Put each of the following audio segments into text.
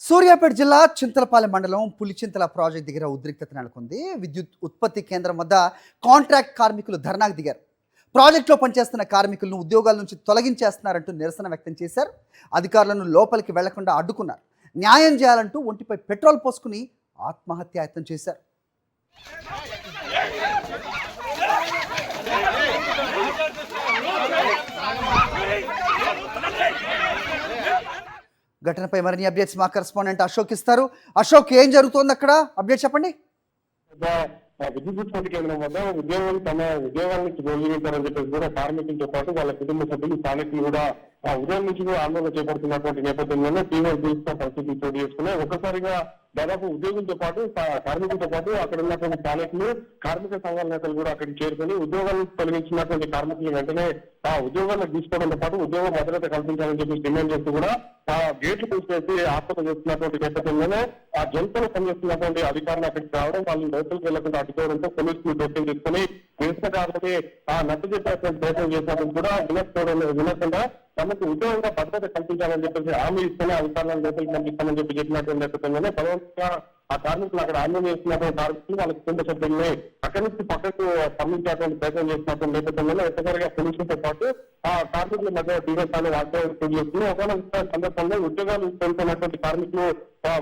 సూర్యాపేట జిల్లా చింతలపాలెం మండలం పులిచింతల ప్రాజెక్ట్ దగ్గర ఉద్రిక్తత నెలకొంది. విద్యుత్ ఉత్పత్తి కేంద్రం వద్ద కాంట్రాక్ట్ కార్మికులు ధర్నాకు దిగారు. ప్రాజెక్టులో పనిచేస్తున్న కార్మికులను ఉద్యోగాల నుంచి తొలగించేస్తున్నారంటూ నిరసన వ్యక్తం చేశారు. అధికారులను లోపలికి వెళ్లకుండా అడ్డుకున్నారు. న్యాయం చేయాలంటూ ఒంటిపై పెట్రోల్ పోసుకుని ఆత్మహత్యాయత్నం చేశారు. ఘటనపై మరిన్ని అప్డేట్స్ మా కరెస్పాండెంట్ అశోక్ ఇస్తారు. అశోక్, ఏం జరుగుతోంది అక్కడ? అప్డేట్ చెప్పండి. విద్యుత్ ఉత్పత్తి కేంద్రం వద్ద ఉద్యోగులు తమ ఉద్యోగాల నుంచి తొలగించారని చెప్పేసి కూడా కార్మికులతో పాటు వాళ్ళ కుటుంబ సభ్యులు స్థానికులు కూడా ఉదయం నుంచి కూడా ఆందోళన చేపడుతున్నటువంటి నేపథ్యంలోనే తీవ్ర ఉద్రిక్త పరిస్థితులు చోటు చేసుకున్నాయి. ఒక్కసారిగా దాదాపు ఉద్యోగులతో పాటు కార్మికులతో పాటు అక్కడ ఉన్నటువంటి స్థానికులు కార్మిక సంఘాల నేతలు కూడా అక్కడికి చేరుకొని ఉద్యోగాలను తొలగించినటువంటి కార్మికులు వెంటనే ఆ ఉద్యోగాలను తీసుకోవడంతో పాటు ఉద్యోగ భద్రత కల్పించాలని చెప్పి డిమాండ్ చేస్తూ కూడా ఆ గేట్లు పూసేసి ఆత్మహత్య చేస్తున్నటువంటి నేపథ్యంలోనే ఆ జంతువులు పనిచేస్తున్నటువంటి అధికారులు అక్కడికి రావడం, వాళ్ళు లోపలికి వెళ్లకుండా అడ్డుకోవడంతో పోలీసులు జోక్యం చేసుకుని నిరసనకారులకి ఆ నచ్చ చెప్పేటువంటి ప్రయత్నం చేసినప్పుడు కూడా వినకుండా తమకు ఉద్యోగంగా భద్రత కల్పించాలని చెప్పేసి హామీ ఇస్తేనే అధికారులను లోపలికి పంపిస్తామని చెప్పినటువంటి నేపథ్యంలోనే బలవంతంగా ఆ కార్మికులు అక్కడ ఆందోళన చేస్తున్నటువంటి కార్మికులు వాళ్ళ కుటుంబ సభ్యుల్ని అక్కడి నుంచి పక్కకు పంపించేటువంటి ప్రయత్నం చేసినటువంటి నేపథ్యంలో ఒక్కసారిగా పోలీసులతో పాటు ఆ కార్మికుల మధ్య తీవ్ర స్థాయిలో వాగ్దానం చేస్తున్నారు. ఒకనొక సందర్భంలో ఉద్యోగాలు కోల్పోయినటువంటి కార్మికులు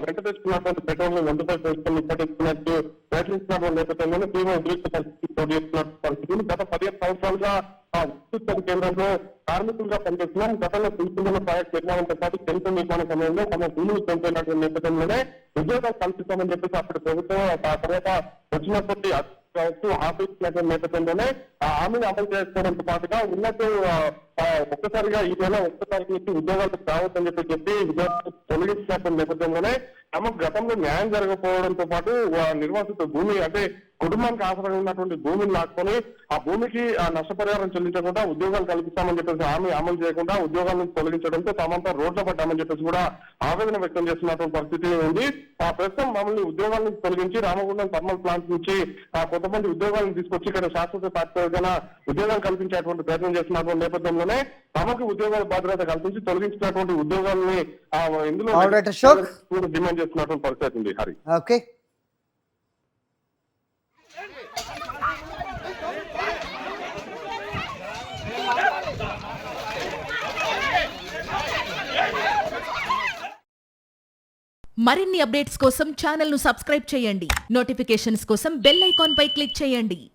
వెంట తెచ్చుకున్నటువంటి పెట్రోల్ ఒంటిపై పోసుకొని ఇప్పటిస్తున్నట్టు ప్రయత్నిస్తున్నటువంటి నేపథ్యంలో తీవ్ర ఉద్రిక్త పరిస్థితి చోటు చేస్తున్నటువంటి పరిస్థితులు గత 15 సంవత్సరాలుగా ఆ విద్యుత్ కేంద్రంలో కార్మికులుగా పనిచేస్తున్నాం. గతంలో పులిచింతల ప్రాజెక్ట్ నిర్మాణంతో పాటు టెంట్ నిర్మాణ సమయంలో తమ భూములు కోల్పోయినటువంటి నేపథ్యంలోనే ఉద్యోగాలు కల్పిస్తామని చెప్పేసి అప్పుడు ప్రభుత్వం ఆ తర్వాత వచ్చినప్పటి ఆఫీస్ నేపథ్యంలోనే ఆ హామీని అమలు చేసుకోవడంతో పాటుగా ఉన్నట్టు ఒక్కసారిగా ఈ నెల 1 తారీఖు నుంచి ఉద్యోగాలకు రావద్దని చెప్పి ఉద్యోగాలు తొలగించినటువంటి నేపథ్యంలోనే తమకు గతంలో న్యాయం జరగకపోవడంతో పాటు నిర్వాసిత భూమి అంటే కుటుంబానికి ఆసరా ఉన్నటువంటి భూమిని లాక్కొని ఆ భూమికి నష్టపరిహారం చెల్లించకుండా ఉద్యోగాలు కల్పిస్తామని చెప్పేసి హామీ అమలు చేయకుండా ఉద్యోగాలను తొలగించడంతో తమంతా రోడ్ల పడ్డామని చెప్పేసి కూడా ఆవేదన వ్యక్తం చేస్తున్నటువంటి పరిస్థితి ఉంది. ఆ ప్రస్తుతం మమ్మల్ని ఉద్యోగాల నుంచి తొలగించి రామగుండం థర్మల్ ప్లాంట్ నుంచి కొంతమంది ఉద్యోగాలను తీసుకొచ్చి ఇక్కడ శాశ్వత తాత్పర్యంగా ఉద్యోగాలు కల్పించేటువంటి ప్రయత్నం చేస్తున్నటువంటి నేపథ్యంలోనే తమకు ఉద్యోగాల భద్రత కల్పించి తొలగించినటువంటి ఉద్యోగాలని ఇందులో డిమాండ్ చేస్తున్నటువంటి పరిస్థితి ఉంది. హరి, ఓకే. మరిన్ని అప్డేట్స్ కోసం ఛానల్ ను సబ్స్క్రైబ్ చేయండి. నోటిఫికేషన్స్ కోసం బెల్ ఐకాన్ పై క్లిక్ చేయండి.